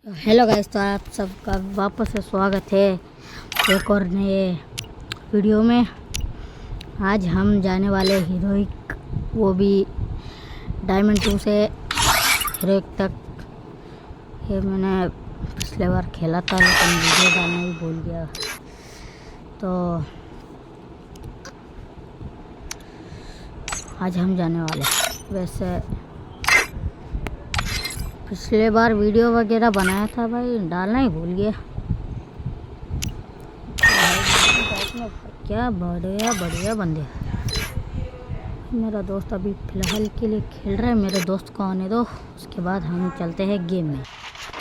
Hello guys, तो आप सबका वापस से स्वागत है एक और नए वीडियो में। आज हम जाने वाले हीरोइक, वो भी डायमंड 2 से हीरोइक तक। ये मैंने पिछले बार खेला था लेकिन वीडियो डालना भी भूल गया। तो आज हम जाने वाले, वैसे पिछले बार वीडियो वगैरह बनाया था भाई, डालना ही भूल गया। क्या बढ़िया बढ़िया बंदे। मेरा दोस्त अभी फ़िलहाल के लिए खेल रहा है, मेरे दोस्त को आने दो, उसके बाद हम चलते हैं गेम में।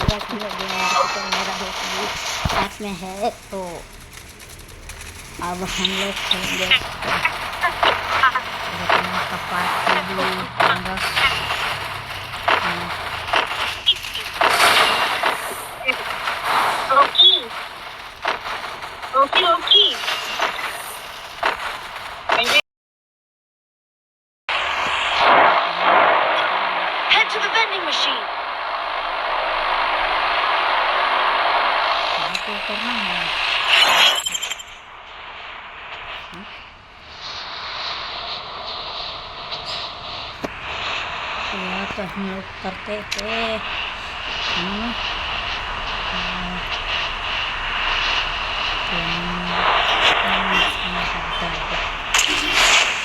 मेरा दोस्त भी साथ में है, तो अब हम लोग खेलेंगे। Okay. Head to the vending machine. करना है। तो हम लोग करते थे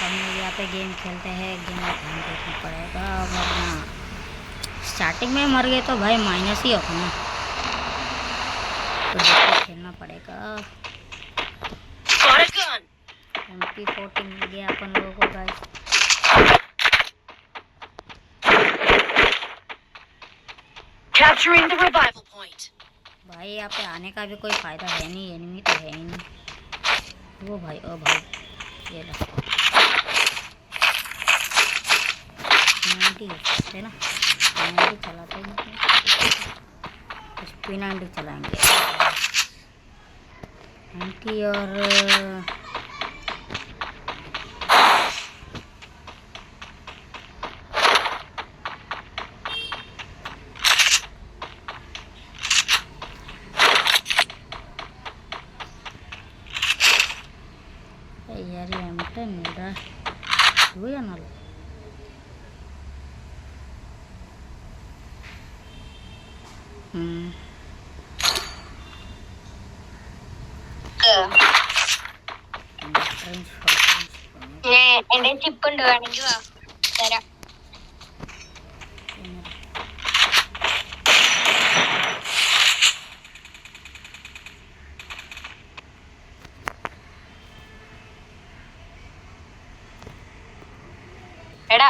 हम लोग यहाँ पे गेम खेलते हैं। गेम में ध्यान देखना पड़ेगा, वरना स्टार्टिंग में मर गए तो भाई माइनस ही होता ना, तो देखते खेलना पड़ेगा। MP40 मिल गया अपन लोगों को guys. Capturing the revival point. भाई यहाँ पे आने का भी कोई फायदा है नहीं, एनिमी तो है ही नहीं। वो भाई ओ भाई ये लो 90 है ना, 90 चलाते हैं, P90 चलाएंगे 90 और यार ये एमटा मिल रहा है, वो या ना लो। എന്റെ ചിപ്പ് ഉണ്ട്, വേണമെങ്കിൽ വാ തരാം. എടാ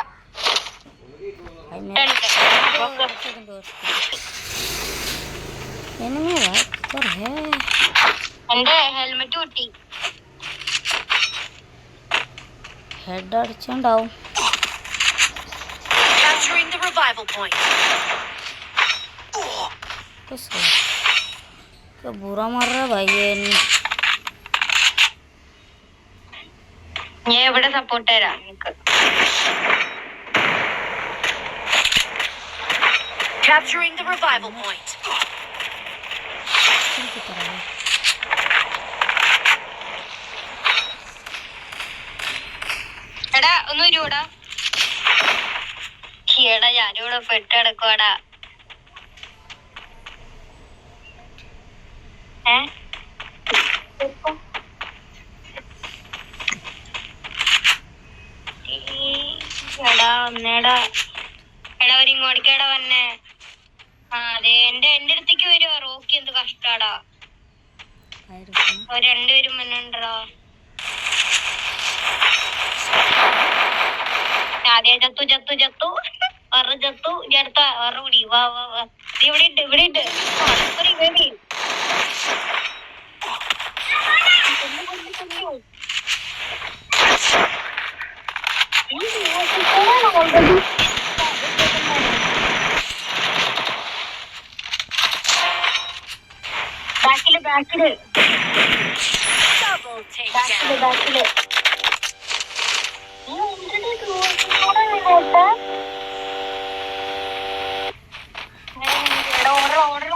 എന്റെ ഹെൽമെറ്റ് പൊട്ടി. Head अड़चुंडाവും. Capturing the revival point. तो बुरा मार रहा है भाई ये. ഞാൻ ഇവിടെ സപ്പോർട്ട് തരാം നിനക്ക്. Capturing the revival point. എടാ ഒന്ന് വരുവോടാ. എടാ ഞാനിവിടെ പെട്ടെടുക്കുവാടാ. എടാ ഒന്നേടാ, എടാ ഒരു ഇങ്ങോട്ടേക്കാടാ വന്നെ. ആ അതെ, എന്റെ അടുത്തേക്ക് വരുവാ. റോക്കി എന്ത് കഷ്ടാടാ, രണ്ടുപേരും വന്നുണ്ടോ. ആദ്യം ചത്തു ചത്തു ചത്തു ഒറ ചത്തു, അടുത്ത ഒറ കൂടി. വാ വാ വാ, ഇവിടെ ഇട്ട് ഇവിടെ ഇട്ട് ബാക്കില് ബാക്കില് ബാക്കില് ഓർഡർ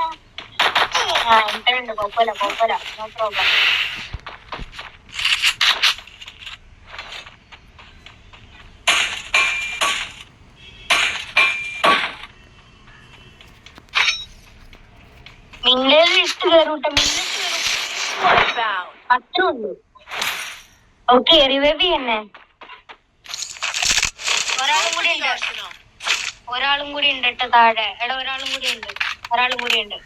ഉണ്ട് കുഴപ്പമില്ല നോ പ്രോബ്ലം. മിന്നൽ ഇട്ട് കയറൂട്ടെ, അത്രേ ഉള്ളൂ. ഓക്കെ റിവൈവ് തന്നെ. ഒരാളും കൂടി ഉണ്ട് കേട്ടോ താഴെ. എടാ ഒരാളും കൂടി ഉണ്ട്.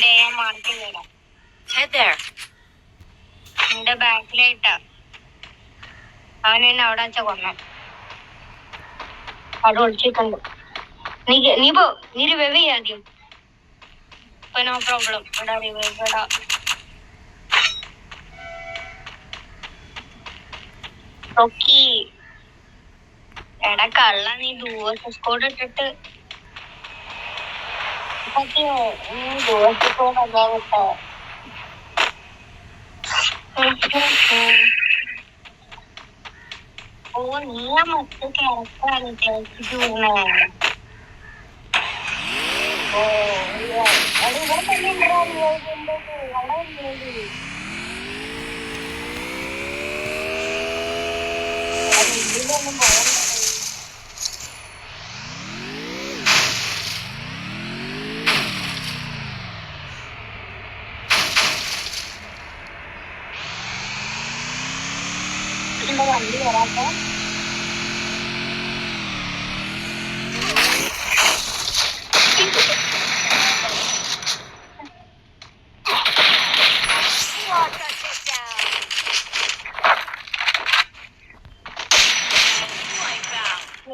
ഞാൻ മാർക്കിങ് തരാം. എന്റെ ബാക്കിലായിട്ടാ. അവൻ എന്നെ അവിടെ വെച്ചാ കൊന്ന. അവിടെ ഒളിച്ചിട്ടുണ്ട്. നീ പോ, നീ റിവൈവ് ചെയ്യാദ്യം. ഇപ്പൊ നോ പ്രോബ്ലം. എടാ റിവൈവ് എടാ. ഓക്കെ എടാ കള്ള, നീ സ്കോഡ് ഇട്ടിട്ട് ഓ നീ മൊത്തം കിടക്കാണ് ചേച്ചിക്ക് വീണേ. ഓ അത് ഇവിടെ തന്നെ ഇതിലൊന്നും പോകാൻ വണ്ടി വരാത്ത.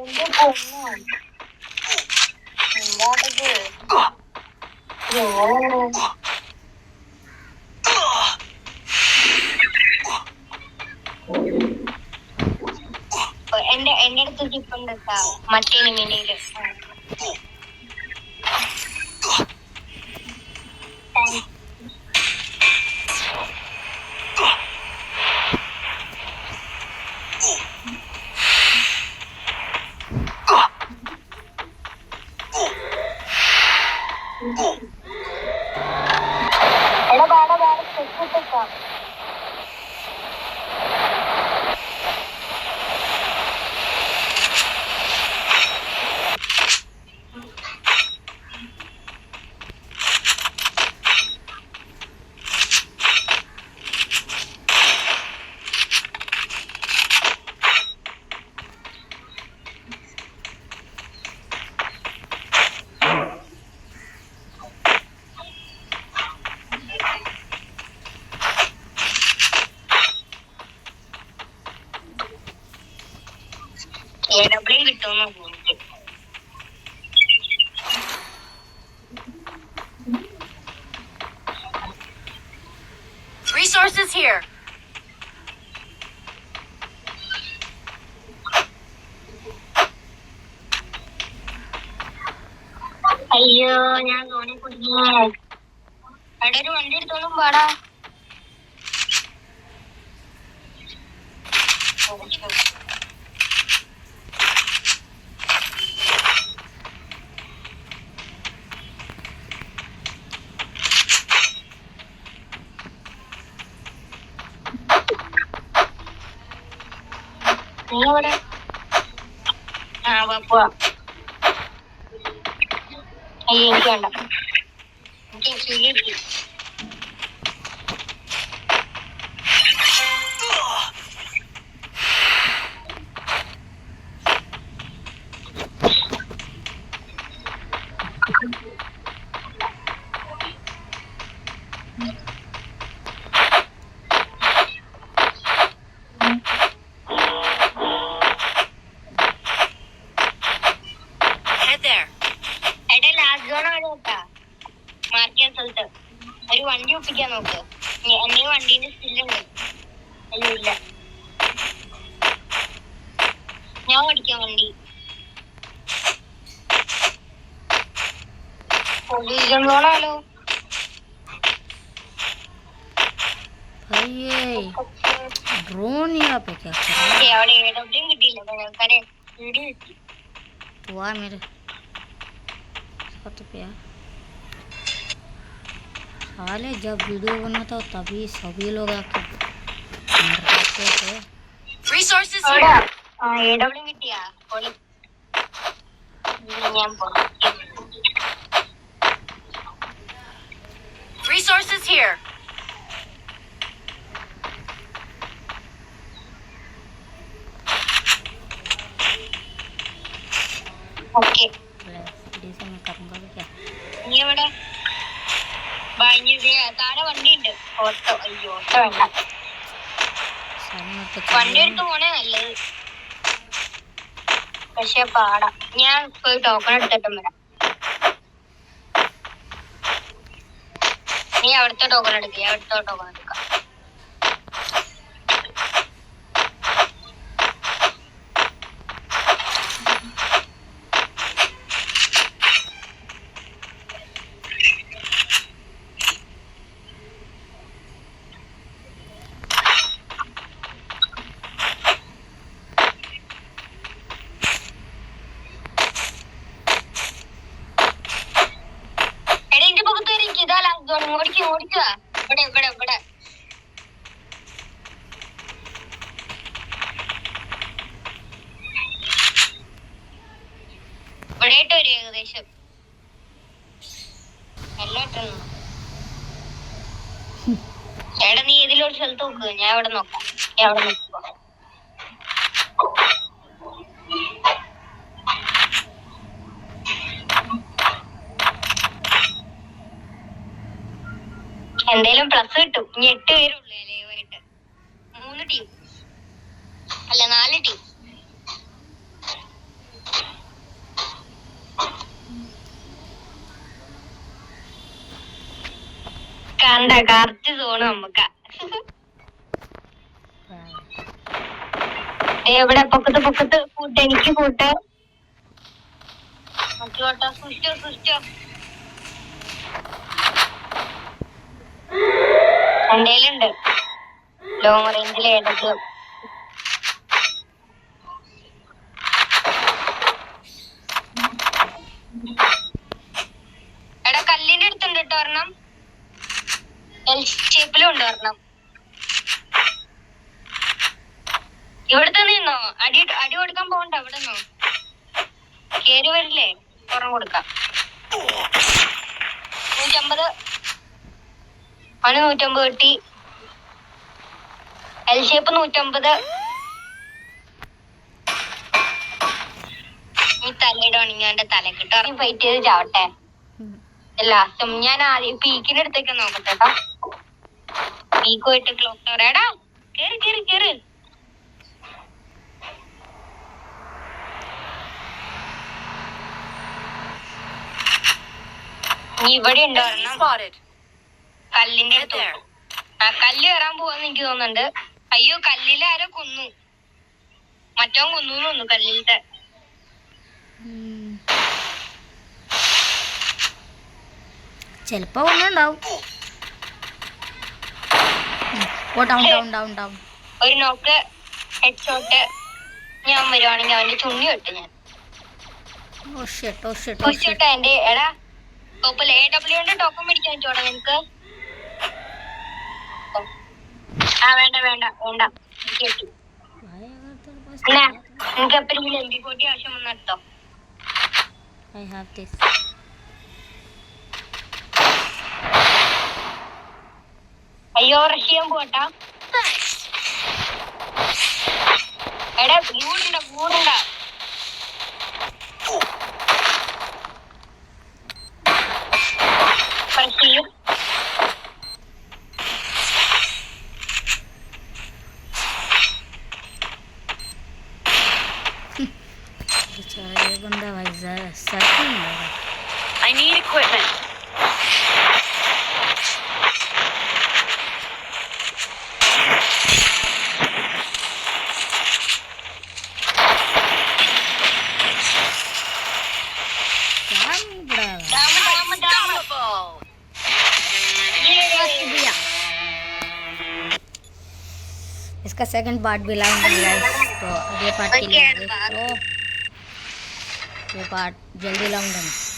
എന്റെ പൊന്നോ എന്താണിത്? എന്റെ അടുത്ത് ജിപ്പുണ്ട് കേട്ടാ, മറ്റേ മിനിയില്. എടാ വേറെ സ്റ്റെപ്പ്. എവിടെയും കിട്ടുമെന്ന് തോന്നുന്നു. Resources here. അയ്യോ ഞാൻ തോന്നി കുടുങ്ങി. അവിടെ ഒരു വണ്ടി എടുത്തോളും പാടാ. നീ എവിടെ? പോവാ. അയ്യോ എനിക്ക് വേണ്ട, എനിക്ക് സ്വീകരിക്കും. ഒരു വണ്ടി ഒപ്പിക്കാൻ നോക്ക്. എന്റെ വണ്ടീന്റെ സ്കില്ലുണ്ട്. അയ്യോ ഇല്ല, ഞാൻ ഓടിക്കാം വണ്ടി. പൊല്യൂഷൻ സോണാലോ. ड्रोन यहाँ पे क्या कर रहा है? അവിടെ എവിടെയും കിട്ടിയില്ല. വീഡിയോ കിട്ടി. वाह मेरे साथ पे यार साले जब वीडियो बनाता हो तभी सभी लोग आके मरते थे। Resources അവിടെ here. AW കിട്ടിയാ പൊളി. ഞാൻ പോകാം. Resources here. ഓക്കെ डीसी में करूँगा भी क्या? നീ എവിടെ താഴെ വണ്ടി ഉണ്ട്. ഓട്ടോ അയ്യോ ഓട്ടോ വേണ്ട, साले में तो വണ്ടി എടുത്ത് പോണേ നല്ലത്. പക്ഷെ പാടാ. ഞാൻ പോയി ടോക്കൺ എടുത്തിട്ടും വരാം. നീ അവിടുത്തെ ടോക്കൺ എടുക്കുക, അവിടുത്തെ ടോക്കൺ എടുക്കാം. ഓടിക്കുക ഓടിക്കുക. ഇവിടെ ഇവിടെ ഇവിടെ ഇവിടെയായിട്ട് വരും ഏകദേശം എല്ലായിട്ടും. ചേട്ടാ നീ ഏതിലൊരു സ്ഥലത്ത് നോക്കുക, ഞാൻ അവിടെ നോക്കാം. ഞാൻ അവിടെ നോക്കുക. എന്തേലും പ്ലസ് കിട്ടും. ഇനി 8 പേരുള്ളൂ ലൈവായിട്ട്. 3 ടീം അല്ല 4 ടീം. കണ്ട കറക്റ്റ് സോണ് നമുക്ക്. എവിടെ പൊക്കത്ത് പൊക്കത്ത് ഫുഡ്, എനിക്ക് ഫുഡ് നോക്കിയോട്ടോ. സൂക്ഷിച്ചോ സൂക്ഷിച്ചോ. എന്തേലുണ്ട് ലോങ് റേഞ്ചിൽ ഏതൊക്കെ. എടാ കല്ലിന്റെ അടുത്തുണ്ട് കേട്ടോ ഒരെണ്ണം. എൽ ഷേപ്പിലും ഉണ്ട് ഒരെണ്ണം. ഇവിടുത്തെ നിന്നോ അടി അടി കൊടുക്കാൻ പോകണ്ട. അവിടെ നിന്നോ കേറി വരില്ലേ, ഒരെണ്ണം കൊടുക്കാം. 150 അവന് 150 കിട്ടി. L shape 150. ഈ തലയിടുവാണെങ്കിൽ അവന്റെ തലക്കിട്ടോ ഫൈറ്റ് ചെയ്ത് ചാവട്ടെ. ലാസ്റ്റ് ഞാൻ ആദ്യം പീക്കിന്റെ അടുത്തേക്ക് നോക്കട്ടെ കേട്ടോ. പീക്ക് പോയിട്ട് ക്ലോക്ക് ടവർ. എടാ കേറി കേറി കേറി. നീ ഇവിടെ ഉണ്ടോ ഒരെണ്ണം Spotted. കല്ലിന്റെ അടുത്ത്. ആ കല്ല് കയറാൻ പോവാന്ന് എനിക്ക് തോന്നുന്നുണ്ട്. അയ്യോ കല്ലിൽ ആരോ കൊന്നു. മറ്റോ കൊന്നു തോന്നുന്നു കല്ലിലത്തെ. ചിലപ്പോ ഒന്നുണ്ടാവും. ഓ ഡൗൺ ഡൗൺ ഡൗൺ ഡൗൺ. ഒരു നോക്ക് ഹെഡ് ഷോട്ട്. ഞാൻ വരുവാണെങ്കിൽ അവന്റെ ചുണ്ണി വെട്ട് ഞാൻ. ഓ ഷിറ്റ് ഓ ഷിറ്റ് ഓ പുഷ് ഷിറ്റ്. ഇട്ടാ എന്റെ എടാ ടോപ്പിൽ AWന്റെ ടോക്കൺ മേടിക്കാൻ പറ്റുവാണോ നിനക്ക്? ആ വേണ്ട വേണ്ട വേണ്ട എനിക്ക് കിട്ടി. അല്ല നിനക്ക് എപ്പോഴെങ്കിലും MP40 ആവശ്യം വന്നെടുത്തോ. I have this. അയ്യോ റഷ് ചെയ്യാൻ പോട്ടാ. എടാ ബ്ലൂണ്ട ബ്ലൂണ്ട. റഷ് ചെയ്യും. बेचारा ये बंदा भाई सर नहीं लगा. I need equipment. क्या नहीं पड़ा. Dam dam dam. Unstoppable. इसका सेकंड पार्ट भी लाऊंगा गाइस. तो अगले पार्ट के लिए देखो. ये पार्ट जल्दी लाऊंगा मैं.